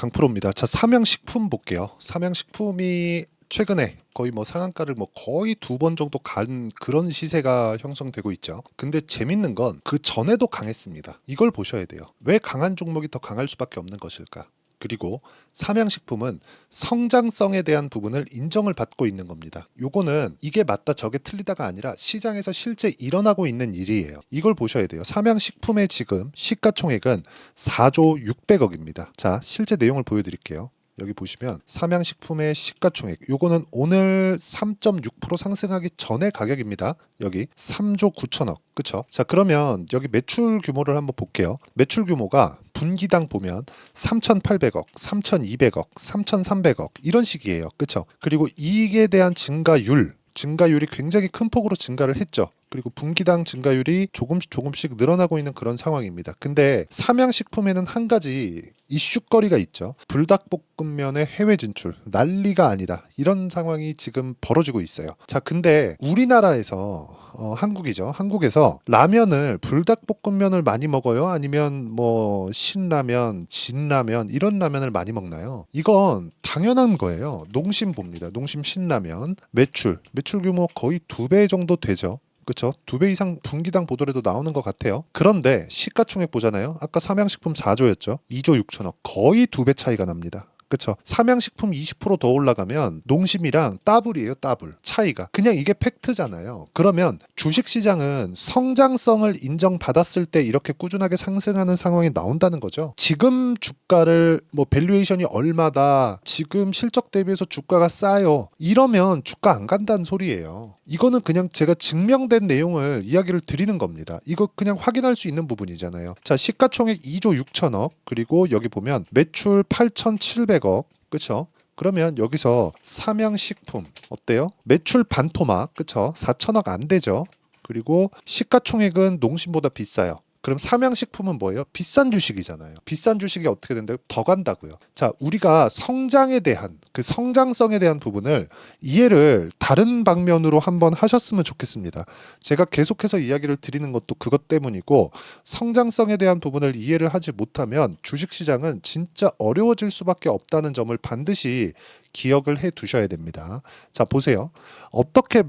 강프로입니다. 자, 삼양식품 볼게요. 삼양식품이 최근에 거의 뭐 상한가를 뭐 거의 2번 정도 간 그런 시세가 형성되고 있죠. 근데 재밌는 건 그 전에도 강했습니다. 이걸 보셔야 돼요. 왜 강한 종목이 더 강할 수밖에 없는 것일까? 그리고 삼양식품은 성장성에 대한 부분을 인정을 받고 있는 겁니다. 요거는 이게 맞다 저게 틀리다가 아니라 시장에서 실제 일어나고 있는 일이에요. 이걸 보셔야 돼요. 삼양식품의 지금 시가총액은 4조 600억입니다. 자, 실제 내용을 보여드릴게요. 여기 보시면 삼양식품의 시가총액 요거는 오늘 3.6% 상승하기 전의 가격입니다. 여기 3조 9천억 그쵸? 자, 그러면 여기 매출 규모를 한번 볼게요. 매출 규모가 분기당 보면 3,800억, 3,200억, 3,300억 이런 식이에요. 그쵸? 그리고 이익에 대한 증가율이 굉장히 큰 폭으로 증가를 했죠. 그리고 분기당 증가율이 조금씩 늘어나고 있는 그런 상황입니다. 근데 삼양식품에는 한 가지 이슈거리가 있죠. 불닭볶음면의 해외 진출 난리가 아니다. 이런 상황이 지금 벌어지고 있어요. 자, 근데 우리나라에서 한국이죠. 한국에서 라면을 불닭볶음면을 많이 먹어요? 아니면 뭐 신라면, 진라면 이런 라면을 많이 먹나요? 이건 당연한 거예요. 농심 봅니다. 농심 신라면 매출 규모 거의 2배 정도 되죠. 그쵸? 2배 이상 분기당 보더라도 나오는 것 같아요. 그런데 시가총액 보잖아요. 아까 삼양식품 4조였죠. 2조 6천억. 거의 2배 차이가 납니다. 그쵸? 삼양식품 20%더 올라가면 농심이랑 더블이에요. 더블. 차이가. 그냥 이게 팩트잖아요. 그러면 주식시장은 성장성을 인정받았을 때 이렇게 꾸준하게 상승하는 상황이 나온다는 거죠. 지금 주가를 뭐 밸류에이션이 얼마다 지금 실적 대비해서 주가가 싸요. 이러면 주가 안 간다는 소리예요. 이거는 그냥 제가 증명된 내용을 이야기를 드리는 겁니다. 이거 그냥 확인할 수 있는 부분이잖아요. 자, 시가총액 2조 6천억 그리고 여기 보면 매출 8,700억 그쵸? 그러면 여기서 삼양식품 어때요? 매출 반토막 그쵸? 4천억 안 되죠? 그리고 시가총액은 농심보다 비싸요. 그럼 삼양식품은 뭐예요? 비싼 주식이잖아요. 비싼 주식이 어떻게 된다고? 더 간다고요. 자, 우리가 성장에 대한 그 성장성에 대한 부분을 이해를 다른 방면으로 한번 하셨으면 좋겠습니다. 제가 계속해서 이야기를 드리는 것도 그것 때문이고 성장성에 대한 부분을 이해를 하지 못하면 주식시장은 진짜 어려워질 수밖에 없다는 점을 반드시 기억을 해 두셔야 됩니다. 자, 보세요. 어떻게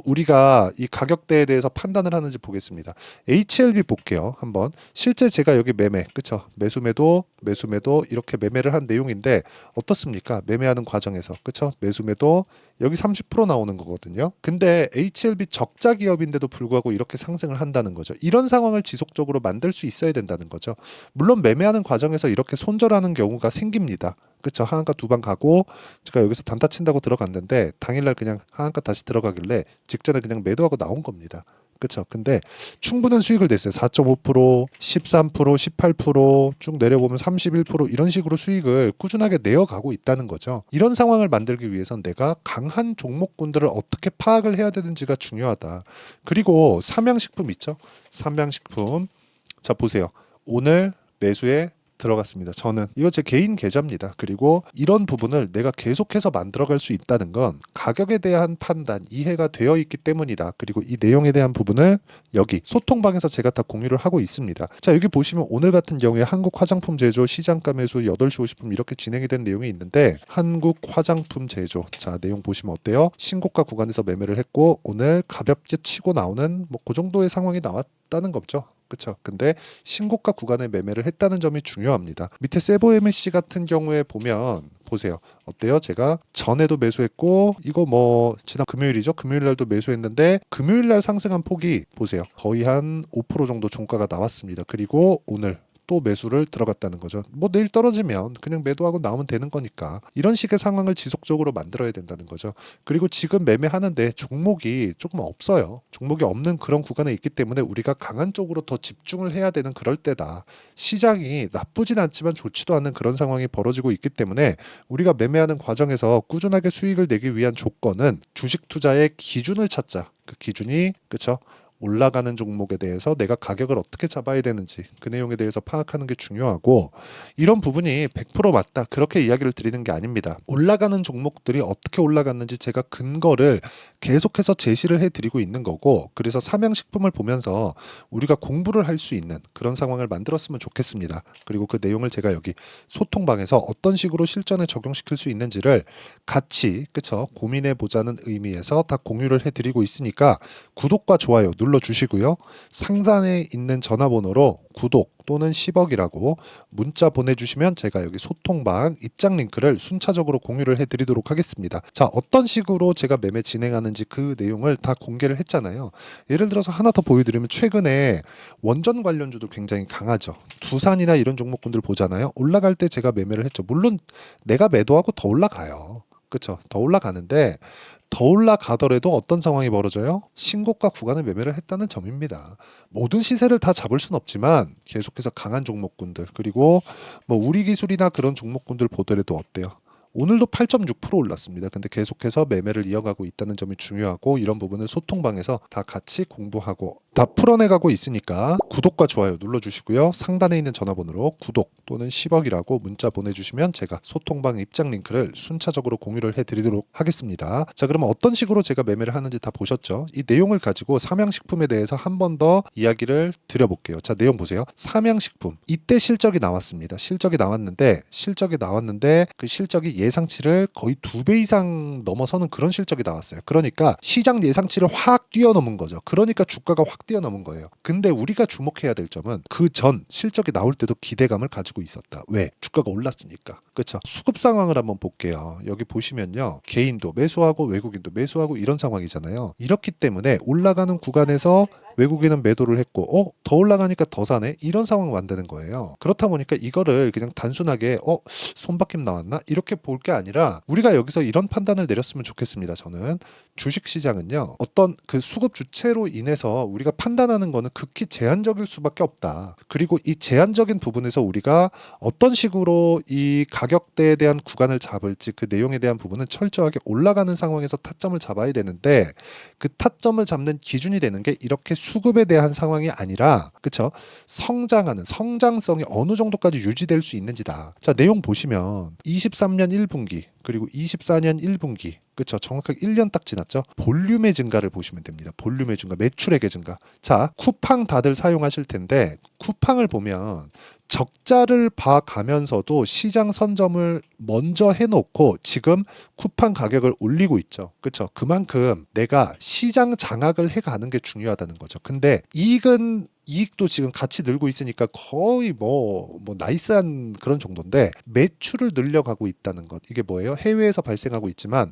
우리가 이 가격대에 대해서 판단을 하는지 보겠습니다. HLB 볼게요. 한번. 실제 제가 여기 그쵸? 매수매도 이렇게 매매를 한 내용인데 어떻습니까? 매매하는 과정에서. 그쵸? 매수매도 여기 30% 나오는 거거든요. 근데 HLB 적자 기업인데도 불구하고 이렇게 상승을 한다는 거죠. 이런 상황을 지속적으로 만들 수 있어야 된다는 거죠. 물론 매매하는 과정에서 이렇게 손절하는 경우가 생깁니다. 그쵸? 하한가 2번 가고 제가 여기서 단타 친다고 들어갔는데 당일날 그냥 하한가 다시 들어가길래 직전에 그냥 매도하고 나온 겁니다. 그쵸? 근데 충분한 수익을 냈어요. 4.5%, 13%, 18%쭉 내려보면 31% 이런 식으로 수익을 꾸준하게 내어가고 있다는 거죠. 이런 상황을 만들기 위해선 내가 강한 종목군들을 어떻게 파악을 해야 되는지가 중요하다. 그리고 삼양식품 있죠? 삼양식품. 자, 보세요. 오늘 매수에 들어갔습니다. 저는 이거 제 개인 계좌입니다. 그리고 이런 부분을 내가 계속해서 만들어갈 수 있다는 건 가격에 대한 판단, 이해가 되어 있기 때문이다. 그리고 이 내용에 대한 부분을 여기 소통방에서 제가 다 공유를 하고 있습니다. 자, 여기 보시면 오늘 같은 경우에 한국 화장품 제조 시장가 매수 8시 50분 이렇게 진행이 된 내용이 있는데 한국 화장품 제조 자, 내용 보시면 어때요? 신고가 구간에서 매매를 했고 오늘 가볍게 치고 나오는 뭐 그 정도의 상황이 나왔다는 거죠. 그쵸? 근데 신고가 구간에 매매를 했다는 점이 중요합니다. 밑에 세보 MSC 같은 경우에 보면 보세요. 어때요? 제가 전에도 매수했고 이거 뭐 지난 금요일이죠. 금요일 날도 매수했는데 금요일 날 상승한 폭이 보세요. 거의 한 5% 정도 종가가 나왔습니다. 그리고 오늘 또 매수를 들어갔다는 거죠. 뭐 내일 떨어지면 그냥 매도하고 나오면 되는 거니까 이런 식의 상황을 지속적으로 만들어야 된다는 거죠. 그리고 지금 매매하는데 종목이 조금 없어요. 종목이 없는 그런 구간에 있기 때문에 우리가 강한 쪽으로 더 집중을 해야 되는 그럴 때다. 시장이 나쁘진 않지만 좋지도 않은 그런 상황이 벌어지고 있기 때문에 우리가 매매하는 과정에서 꾸준하게 수익을 내기 위한 조건은 주식 투자의 기준을 찾자. 그 기준이 그쵸? 올라가는 종목에 대해서 내가 가격을 어떻게 잡아야 되는지 그 내용에 대해서 파악하는 게 중요하고, 이런 부분이 100% 맞다 그렇게 이야기를 드리는 게 아닙니다. 올라가는 종목들이 어떻게 올라갔는지 제가 근거를 계속해서 제시를 해드리고 있는 거고, 그래서 삼양식품을 보면서 우리가 공부를 할 수 있는 그런 상황을 만들었으면 좋겠습니다. 그리고 그 내용을 제가 여기 소통방에서 어떤 식으로 실전에 적용시킬 수 있는지를 같이 그쵸 고민해 보자는 의미에서 다 공유를 해드리고 있으니까 구독과 좋아요 눌러주시고요. 상단에 있는 전화번호로 구독 또는 10억이라고 문자 보내주시면 제가 여기 소통방 입장 링크를 순차적으로 공유를 해드리도록 하겠습니다. 자, 어떤 식으로 제가 매매 진행하는지 그 내용을 다 공개를 했잖아요. 예를 들어서 하나 더 보여드리면, 최근에 원전 관련주도 굉장히 강하죠. 두산이나 이런 종목군들 보잖아요. 올라갈 때 제가 매매를 했죠. 물론 내가 매도하고 더 올라가요. 그렇죠. 더 올라가는데, 더 올라가더라도 어떤 상황이 벌어져요? 신고가 구간을 매매를 했다는 점입니다. 모든 시세를 다 잡을 순 없지만 계속해서 강한 종목군들, 그리고 뭐 우리 기술이나 그런 종목군들 보더라도 어때요? 오늘도 8.6% 올랐습니다. 근데 계속해서 매매를 이어가고 있다는 점이 중요하고, 이런 부분을 소통방에서 다 같이 공부하고 다 풀어내가고 있으니까 구독과 좋아요 눌러주시고요. 상단에 있는 전화번호로 구독 또는 10억이라고 문자 보내주시면 제가 소통방 입장 링크를 순차적으로 공유를 해드리도록 하겠습니다. 자, 그러면 어떤 식으로 제가 매매를 하는지 다 보셨죠? 이 내용을 가지고 삼양식품에 대해서 한 번 더 이야기를 드려볼게요. 자, 내용 보세요. 삼양식품 이때 실적이 나왔습니다. 실적이 나왔는데 그 실적이 예상치를 거의 2배 이상 넘어서는 그런 실적이 나왔어요. 그러니까 시장 예상치를 확 뛰어넘은 거죠. 그러니까 주가가 확 뛰어넘은 거예요. 근데 우리가 주목해야 될 점은 그 전 실적이 나올 때도 기대감을 가지고 있었다. 왜? 주가가 올랐으니까. 그렇죠. 수급 상황을 한번 볼게요. 여기 보시면요. 개인도 매수하고 외국인도 매수하고 이런 상황이잖아요. 이렇기 때문에 올라가는 구간에서 외국인은 매도를 했고 더 올라가니까 더 사네, 이런 상황을 만드는 거예요. 그렇다 보니까 이거를 그냥 단순하게 손바뀜 나왔나 이렇게 볼 게 아니라, 우리가 여기서 이런 판단을 내렸으면 좋겠습니다. 저는 주식시장은요, 어떤 그 수급 주체로 인해서 우리가 판단하는 거는 극히 제한적일 수밖에 없다. 그리고 이 제한적인 부분에서 우리가 어떤 식으로 이 가격대에 대한 구간을 잡을지 그 내용에 대한 부분은 철저하게 올라가는 상황에서 타점을 잡아야 되는데, 그 타점을 잡는 기준이 되는 게 이렇게 수급에 대한 상황이 아니라, 그쵸, 성장하는 성장성이 어느 정도까지 유지될 수 있는지다. 자, 내용 보시면 23년 1분기 그리고 24년 1분기, 그렇죠. 정확하게 1년 딱 지났죠. 볼륨의 증가를 보시면 됩니다. 볼륨의 증가, 매출액의 증가. 자, 쿠팡 다들 사용하실 텐데, 쿠팡을 보면 적자를 봐가면서도 시장 선점을 먼저 해놓고 지금 쿠팡 가격을 올리고 있죠. 그렇죠. 그만큼 내가 시장 장악을 해가는 게 중요하다는 거죠. 근데 이익도 지금 같이 늘고 있으니까 거의 뭐 나이스한 그런 정도인데, 매출을 늘려가고 있다는 것, 이게 뭐예요? 해외에서 발생하고 있지만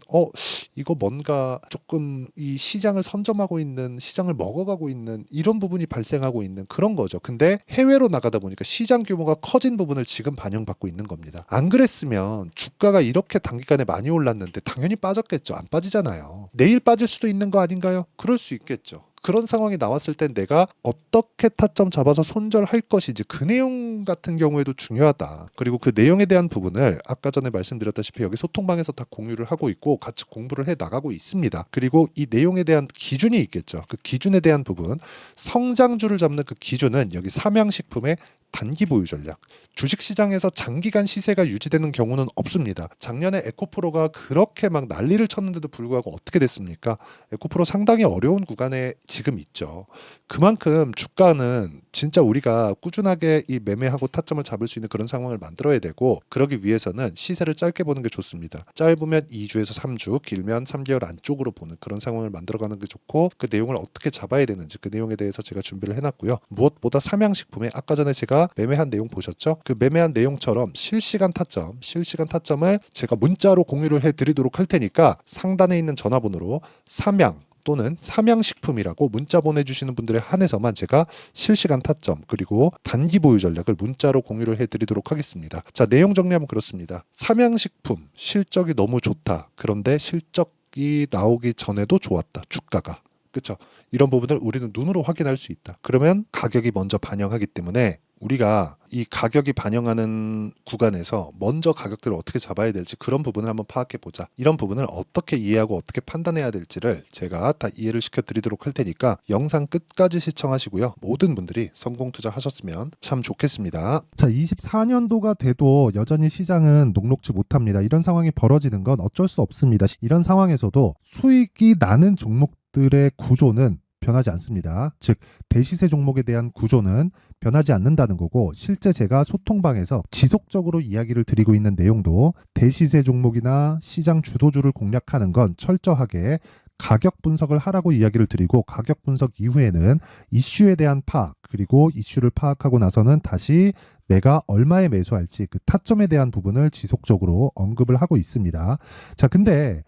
이거 뭔가 조금 이 시장을 선점하고 있는, 시장을 먹어가고 있는 이런 부분이 발생하고 있는 그런 거죠. 근데 해외로 나가다 보니까 시장 규모가 커진 부분을 지금 반영받고 있는 겁니다. 안 그랬으면 주가가 이렇게 단기간에 많이 올랐는데 당연히 빠졌겠죠. 안 빠지잖아요. 내일 빠질 수도 있는 거 아닌가요? 그럴 수 있겠죠. 그런 상황이 나왔을 땐 내가 어떻게 타점 잡아서 손절할 것인지, 그 내용 같은 경우에도 중요하다. 그리고 그 내용에 대한 부분을 아까 전에 말씀드렸다시피 여기 소통방에서 다 공유를 하고 있고 같이 공부를 해 나가고 있습니다. 그리고 이 내용에 대한 기준이 있겠죠. 그 기준에 대한 부분, 성장주를 잡는 그 기준은 여기 삼양식품의 단기 보유 전략. 주식시장에서 장기간 시세가 유지되는 경우는 없습니다. 작년에 에코프로가 그렇게 막 난리를 쳤는데도 불구하고 어떻게 됐습니까? 에코프로 상당히 어려운 구간에 지금 있죠. 그만큼 주가는 진짜 우리가 꾸준하게 이 매매하고 타점을 잡을 수 있는 그런 상황을 만들어야 되고, 그러기 위해서는 시세를 짧게 보는 게 좋습니다. 짧으면 2주에서 3주, 길면 3개월 안쪽으로 보는 그런 상황을 만들어가는 게 좋고, 그 내용을 어떻게 잡아야 되는지 그 내용에 대해서 제가 준비를 해놨고요. 무엇보다 삼양식품에 아까 전에 제가 매매한 내용 보셨죠? 그 매매한 내용처럼 실시간 타점을 제가 문자로 공유를 해드리도록 할 테니까 상단에 있는 전화번호로 삼양 또는 삼양식품이라고 문자 보내주시는 분들에 한해서만 제가 실시간 타점 그리고 단기 보유 전략을 문자로 공유를 해드리도록 하겠습니다. 자, 내용 정리하면 그렇습니다. 삼양식품 실적이 너무 좋다. 그런데 실적이 나오기 전에도 좋았다. 주가가. 그렇죠. 이런 부분을 우리는 눈으로 확인할 수 있다. 그러면 가격이 먼저 반영하기 때문에 우리가 이 가격이 반영하는 구간에서 먼저 가격대를 어떻게 잡아야 될지 그런 부분을 한번 파악해 보자. 이런 부분을 어떻게 이해하고 어떻게 판단해야 될지를 제가 다 이해를 시켜드리도록 할 테니까 영상 끝까지 시청하시고요. 모든 분들이 성공 투자하셨으면 참 좋겠습니다. 자, 24년도가 돼도 여전히 시장은 녹록지 못합니다. 이런 상황이 벌어지는 건 어쩔 수 없습니다. 이런 상황에서도 수익이 나는 종목들의 구조는 변하지 않습니다. 즉 대시세 종목에 대한 구조는 변하지 않는다는 거고, 실제 제가 소통방에서 지속적으로 이야기를 드리고 있는 내용도 대시세 종목이나 시장 주도주를 공략하는 건 철저하게 가격 분석을 하라고 이야기를 드리고, 가격 분석 이후에는 이슈에 대한 파악, 그리고 이슈를 파악하고 나서는 다시 내가 얼마에 매수할지 그 타점에 대한 부분을 지속적으로 언급을 하고 있습니다. 자, 근데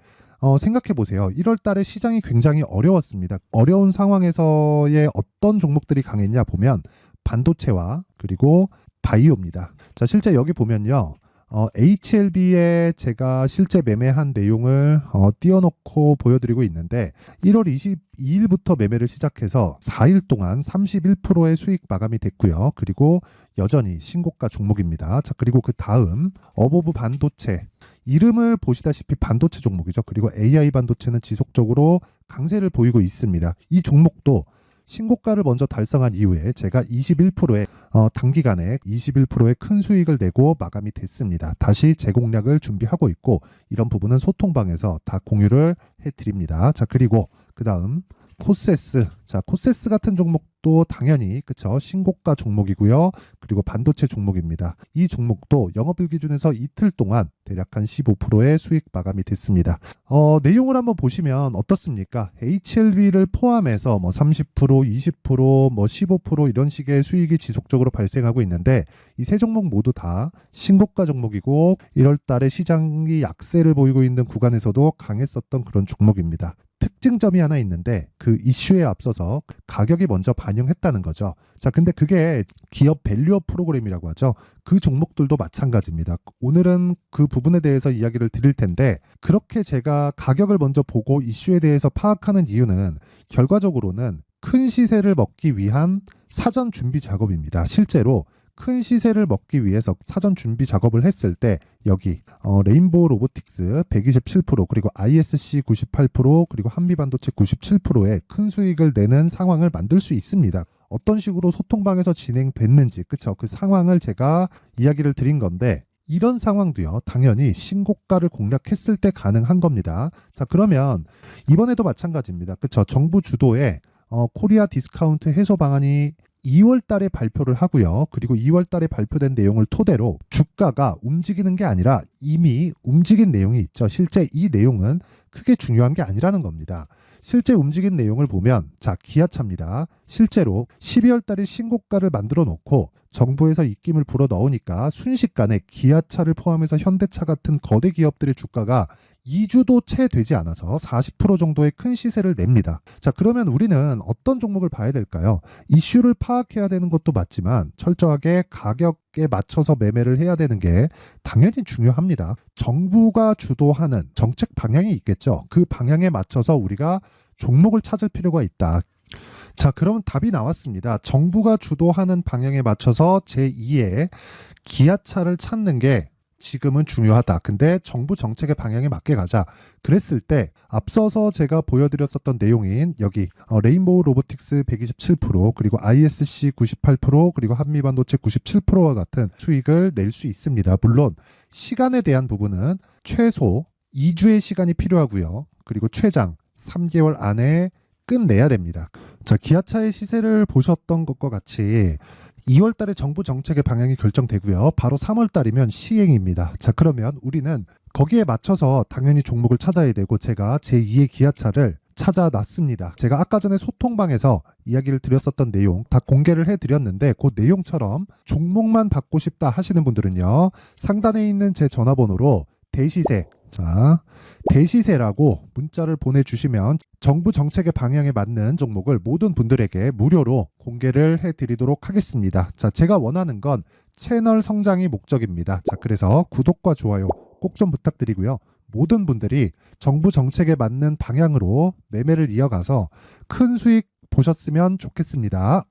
생각해 보세요. 1월 달에 시장이 굉장히 어려웠습니다. 어려운 상황에서의 어떤 종목들이 강했냐 보면 반도체와 그리고 바이오입니다. 자, 실제 여기 보면요. HLB에 제가 실제 매매한 내용을 띄워놓고 보여드리고 있는데 1월 22일부터 매매를 시작해서 4일 동안 31%의 수익 마감이 됐고요. 그리고 여전히 신고가 종목입니다. 자, 그리고 그 다음 어보브 반도체, 이름을 보시다시피 반도체 종목이죠. 그리고 AI 반도체는 지속적으로 강세를 보이고 있습니다. 이 종목도 신고가를 먼저 달성한 이후에 제가 21%의 단기간에 21%의 큰 수익을 내고 마감이 됐습니다. 다시 재공략을 준비하고 있고, 이런 부분은 소통방에서 다 공유를 해드립니다. 자, 그리고 그 다음 코세스. 자, 코세스 같은 종목도 당연히 그쵸, 신고가 종목이고요. 그리고 반도체 종목입니다. 이 종목도 영업일 기준에서 이틀 동안 대략 한 15%의 수익 마감이 됐습니다. 내용을 한번 보시면 어떻습니까? HLB를 포함해서 뭐 30%, 20%, 뭐 15% 이런 식의 수익이 지속적으로 발생하고 있는데, 이 세 종목 모두 다 신고가 종목이고 1월 달에 시장이 약세를 보이고 있는 구간에서도 강했었던 그런 종목입니다. 특징점이 하나 있는데 그 이슈에 앞서서 가격이 먼저 반영했다는 거죠. 자, 근데 그게 기업 밸류업 프로그램이라고 하죠. 그 종목들도 마찬가지입니다. 오늘은 그 부분에 대해서 이야기를 드릴 텐데, 그렇게 제가 가격을 먼저 보고 이슈에 대해서 파악하는 이유는 결과적으로는 큰 시세를 먹기 위한 사전 준비 작업입니다. 실제로 큰 시세를 먹기 위해서 사전 준비 작업을 했을 때 여기 레인보우 로보틱스 127%, 그리고 ISC 98%, 그리고 한미반도체 97%의 큰 수익을 내는 상황을 만들 수 있습니다. 어떤 식으로 소통방에서 진행됐는지, 그쵸? 그 상황을 제가 이야기를 드린 건데, 이런 상황도요, 당연히 신고가를 공략했을 때 가능한 겁니다. 자, 그러면 이번에도 마찬가지입니다. 그쵸? 정부 주도의 코리아 디스카운트 해소 방안이 2월 달에 발표를 하고요. 그리고 2월 달에 발표된 내용을 토대로 주가가 움직이는 게 아니라 이미 움직인 내용이 있죠. 실제 이 내용은 크게 중요한 게 아니라는 겁니다. 실제 움직인 내용을 보면, 자, 기아차입니다. 실제로 12월 달에 신고가를 만들어 놓고 정부에서 입김을 불어 넣으니까 순식간에 기아차를 포함해서 현대차 같은 거대 기업들의 주가가 2주도 채 되지 않아서 40% 정도의 큰 시세를 냅니다. 자, 그러면 우리는 어떤 종목을 봐야 될까요? 이슈를 파악해야 되는 것도 맞지만 철저하게 가격에 맞춰서 매매를 해야 되는 게 당연히 중요합니다. 정부가 주도하는 정책 방향이 있겠죠. 그 방향에 맞춰서 우리가 종목을 찾을 필요가 있다. 자, 그러면 답이 나왔습니다. 정부가 주도하는 방향에 맞춰서 제2의 기아차를 찾는 게 지금은 중요하다. 근데 정부 정책의 방향에 맞게 가자. 그랬을 때 앞서서 제가 보여드렸었던 내용인 여기 레인보우 로보틱스 127%, 그리고 ISC 98%, 그리고 한미반도체 97%와 같은 수익을 낼 수 있습니다. 물론 시간에 대한 부분은 최소 2주의 시간이 필요하고요. 그리고 최장 3개월 안에 끝내야 됩니다. 자, 기아차의 시세를 보셨던 것과 같이 2월 달에 정부 정책의 방향이 결정되고요. 바로 3월 달이면 시행입니다. 자, 그러면 우리는 거기에 맞춰서 당연히 종목을 찾아야 되고, 제가 제2의 기아차를 찾아놨습니다. 제가 아까 전에 소통방에서 이야기를 드렸었던 내용 다 공개를 해드렸는데, 그 내용처럼 종목만 받고 싶다 하시는 분들은요, 상단에 있는 제 전화번호로 대시세, 자, 대시세라고 문자를 보내주시면 정부 정책의 방향에 맞는 종목을 모든 분들에게 무료로 공개를 해드리도록 하겠습니다. 자, 제가 원하는 건 채널 성장이 목적입니다. 자, 그래서 구독과 좋아요 꼭 좀 부탁드리고요. 모든 분들이 정부 정책에 맞는 방향으로 매매를 이어가서 큰 수익 보셨으면 좋겠습니다.